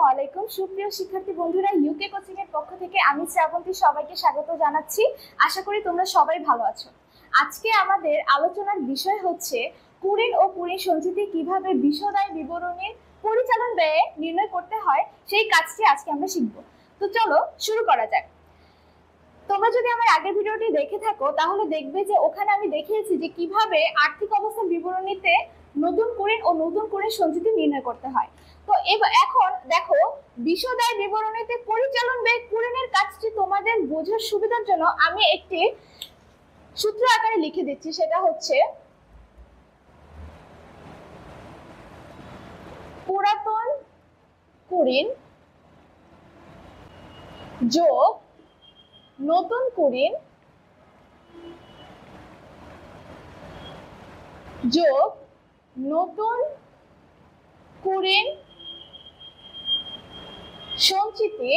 আসসালামু আলাইকুম সুপ্রিয় শিক্ষার্থী বন্ধুরা, ইউকে কোচিং এর পক্ষ থেকে আমি শ্রাবন্তী সবাইকে স্বাগত জানাচ্ছি। আশা করি তোমরা সবাই ভালো আছো। আজকে আমাদের আলোচনার বিষয় হচ্ছে কুরিন ও কুরিন সঞ্চিতি কিভাবে বিশদ বিবরণীর পরিচালন ব্যয় নির্ণয় করতে হয়, সেই কাজটি আজকে আমরা শিখব। তো চলো শুরু করা যাক। তোমরা যদি আমার আগের ভিডিওটি দেখে থাকো তাহলে দেখবে যে ওখানে আমি দেখিয়েছি যে কিভাবে আর্থিক অবস্থার বিবরণীতে নতুন কুরিন ও নতুন কুরিন সঞ্চিতি নির্ণয় করতে হয়। তো এখন দেখো, বিশদ আয় বিবরণীতে পরিচালন ব্যয় কুরিনের কাজটি তোমাদের বোঝার সুবিধার জন্য আমি একটি সূত্র আকারে লিখে দিচ্ছি। সেটা হচ্ছে পুরাতন কুরিন যোগ নতুন কুরিন যোগ নতুন কুরিন সঞ্চিতি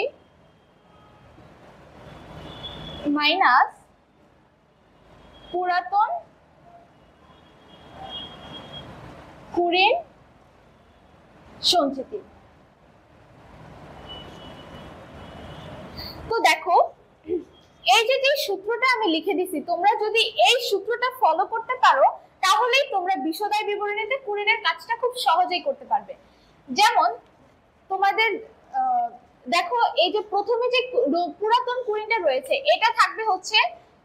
মাইনাস পুরাতন কুরিন সঞ্চিতি। তো দেখো, এই যে সূত্রটা আমি লিখে দিছি, তোমরা যদি এই সূত্রটা ফলো করতে পারো তাহলেই তোমরা বিশদ আয় বিবরণীতে কুরিনের কাজটা খুব সহজেই করতে পারবে। যেমন তোমাদের দেখো, এই যে প্রথমে যে পুরাতন কুরিনটা রয়েছে এটা থাকবে হচ্ছে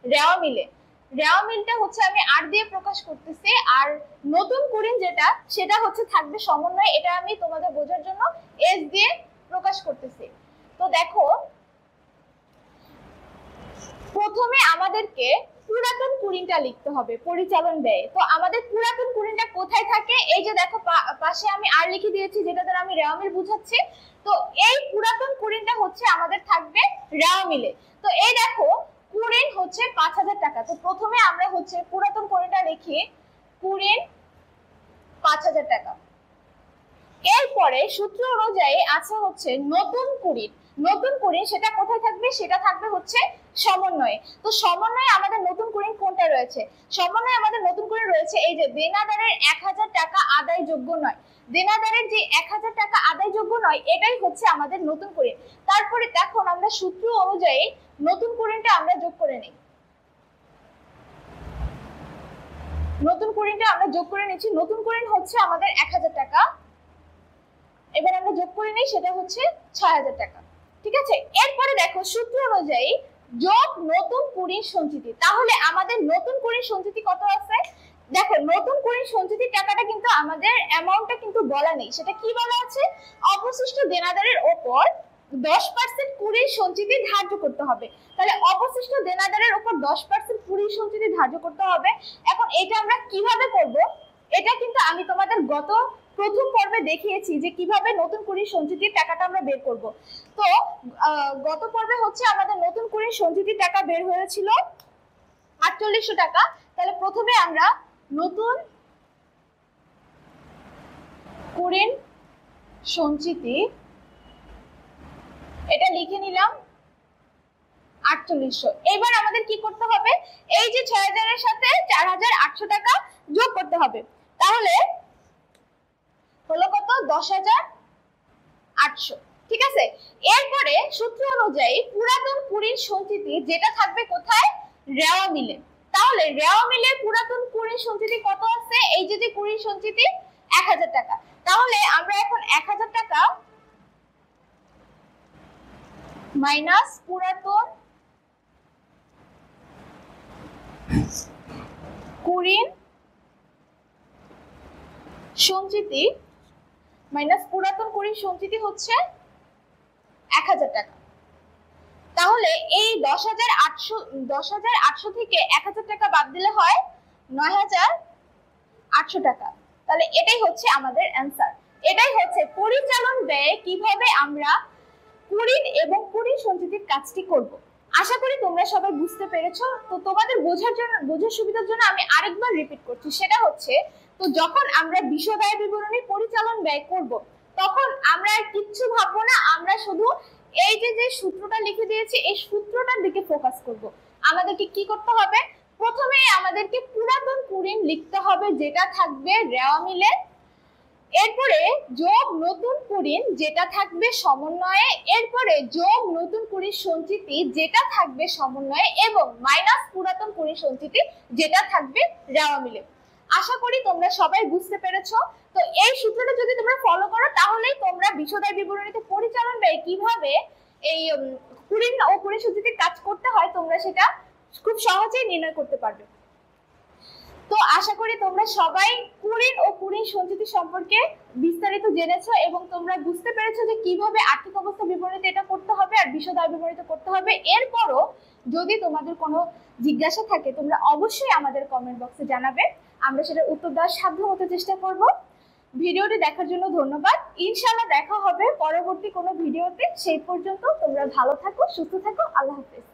রেওয়া মিলে। রেওয়া মিলটা হচ্ছে আমি আর দিয়ে প্রকাশ করতেছি, আর নতুন কুরিন যেটা সেটা হচ্ছে থাকবে সমন্বয়। এটা আমি তোমাদের বোঝার জন্য এস দিয়ে প্রকাশ করতেছি। তো দেখো, প্রথমে আমাদেরকে পুরাতন কুরিনটা লিখতে হবে পরিচালন ব্যয়। তো আমাদের পুরাতন কুরিনটা কোথায় থাকে? এই যে দেখো পাশে আমি আর লিখে দিয়েছি, যেটা দ্বারা আমি রেওয়া মিল বুঝাচ্ছি। তো এই পুরাতন কুরিনটা হচ্ছে আমাদের থাকবে রেওয়া মিলে। তো এই দেখো, কুরিন হচ্ছে ৫০০০ টাকা। তো প্রথমে আমরা হচ্ছে পুরাতন কুরিনটা লিখি, কুরিন ৫০০০ টাকা। এরপরে সূত্র অনুযায়ী আছে হচ্ছে নতুন কুরিন। নতুন কুরিন সেটা কোথায় থাকবে? সেটা থাকবে হচ্ছে সমন্বয়ে। তো সমন্বয়ে আমাদের নতুন কুরিন কোনটা রয়েছে? সমন্বয়ে আমাদের নতুন কুরিন রয়েছে এই যে দেনাদারের ১০০০ টাকা আদায়যোগ্য নয়। দেনাদারের যে ১০০০ টাকা আদায়যোগ্য নয়, এটাই হচ্ছে আমাদের নতুন কুরিন। তারপরে দেখো, আমরা সূত্র অনুযায়ী নতুন কুরিনটা আমরা যোগ করে নিই। নতুন কুরিনটা আমরা যোগ করে নিচ্ছি। নতুন কুরিন হচ্ছে আমাদের ১০০০ টাকা। এবার আমরা যোগ করে নিই, সেটা হচ্ছে ৬০০০ টাকা। ঠিক আছে। এরপরে দেখো, সূত্র অনুযায়ী যোগ নতুন কুরিন সঞ্চিতি। তাহলে আমাদের নতুন কুরিন সঞ্চিতি কত আছে? দেখো, নতুন কুরিন সঞ্চিতি টাকাটা কিন্তু আমাদের অ্যামাউন্টটা কিন্তু বলা নেই। সেটা কি বলা আছে? অবশিষ্ট দেনাদারের উপর 10% কুরিন সঞ্চিতি ধার্য করতে হবে। তাহলে অবশিষ্ট দেনাদারের উপর 10% কুরিন সঞ্চিতি ধার্য করতে হবে। এখন এটা আমরা কিভাবে করব? এটা কিন্তু আমি তোমাদের প্রথম পর্বে দেখিয়েছি যে কিভাবে নতুন কুরিন সঞ্চিতির টাকাটা আমরা বের করব। তো গত পর্বে হচ্ছে আমাদের নতুন কুরিন সঞ্চিতির টাকা বের হয়েছিল ৪৮০০ টাকা। তাহলে প্রথমে আমরা নতুন কুরিন সঞ্চিতি এটা লিখে নিলাম ৪৮০০। এবার আমাদের কি করতে হবে? এই যে ৬০০০ এর সাথে ৪৮০০ টাকা যোগ করতে হবে। তাহলে হলো কত? ১০৮০০। ঠিক আছে। এরপরে সূত্র অনুযায়ী পুরাতন কুরিন সঞ্চিতি যেটা থাকবে কোথায়? রেওয়া মিলে। তাহলে রেওয়া মিলে পুরাতন কুরিন সঞ্চিতি কত আছে? এই যে কুরিন সঞ্চিতি ১০০০ টাকা। তাহলে আমরা এখন ১০০০ টাকা মাইনাস পুরাতন কুরিন সঞ্চিতি মাইনাস পুরাতন কুরিন সঞ্চিতি হচ্ছে ১০০০ টাকা। তাহলে এই ১০৮০০ থেকে ১০০০ টাকা বাদ দিলে হয় ৯৮০০ টাকা। তাহলে এটাই হচ্ছে আমাদের অ্যান্সার। এটাই হচ্ছে পরিচালন ব্যয় কিভাবে আমরা কুরিন এবং কুরিন সঞ্চিতির কাজটি করব। আশা করি তোমরা সবাই বুঝতে পেরেছো। তো তোমাদের বোঝার সুবিধার জন্য আমি আরেকবার রিপিট করছি। সেটা হচ্ছে, তো যখন আমরা বিশদ আয় বিবরণী পরিচালন ব্যয় করব, তখন আমরা আর কিচ্ছু ভাববো না। আমরা শুধু এই যে সূত্রটা লিখে দিয়েছি, এই সূত্রটার দিকে ফোকাস করব। আমাদেরকে কি করতে হবে? প্রথমে আমাদেরকে পুরাতন কুরিন লিখতে হবে, যেটা থাকবে রেওয়া মিলে এরপরে যোগ নতুন কুড়িন যেটা থাকবে সমন্বয়ে, এরপরে যোগ নতুন কুড়ির সঞ্চিতি যেটা থাকবে সমন্বয়ে, এবং মাইনাস পুরাতন কুড়ির সঞ্চিতি যেটা থাকবে রাওয়া মিলে। আশা করি তোমরা সবাই বুঝতে পেরেছো। তো এই সূত্রটা যদি তোমরা ফলো করো তাহলেই তোমরা বিশদায় বিবরণীতে পরিচালন ব্যয় কিভাবে এই কুড়িন ও কুড়ির সঞ্চিতির কাজ করতে হয় তোমরা সেটা খুব সহজেই নির্ণয় করতে পারবে। তো আশা করি তোমরা সবাই কুড়িন ও কুড়ির সঞ্চিতি সম্পর্কে বিস্তারিত জেনেছো এবং তোমরা বুঝতে পেরেছো যে কিভাবে আর্থিক অবস্থা বিবরণীতে এটা করতে হবে আর বিশদ আয় বিবরণীতে করতে হবে। এরপরও যদি তোমাদের কোনো জিজ্ঞাসা থাকে তোমরা অবশ্যই আমাদের কমেন্ট বক্সে জানাবে, আমরা সেটার উত্তর দেওয়ার সাধ্যমতো চেষ্টা করব। ভিডিওটি দেখার জন্য ধন্যবাদ। ইনশাআল্লাহ দেখা হবে পরবর্তী কোনো ভিডিওতে। সেই পর্যন্ত তোমরা ভালো থাকো, সুস্থ থাকো। আল্লাহ হাফেজ।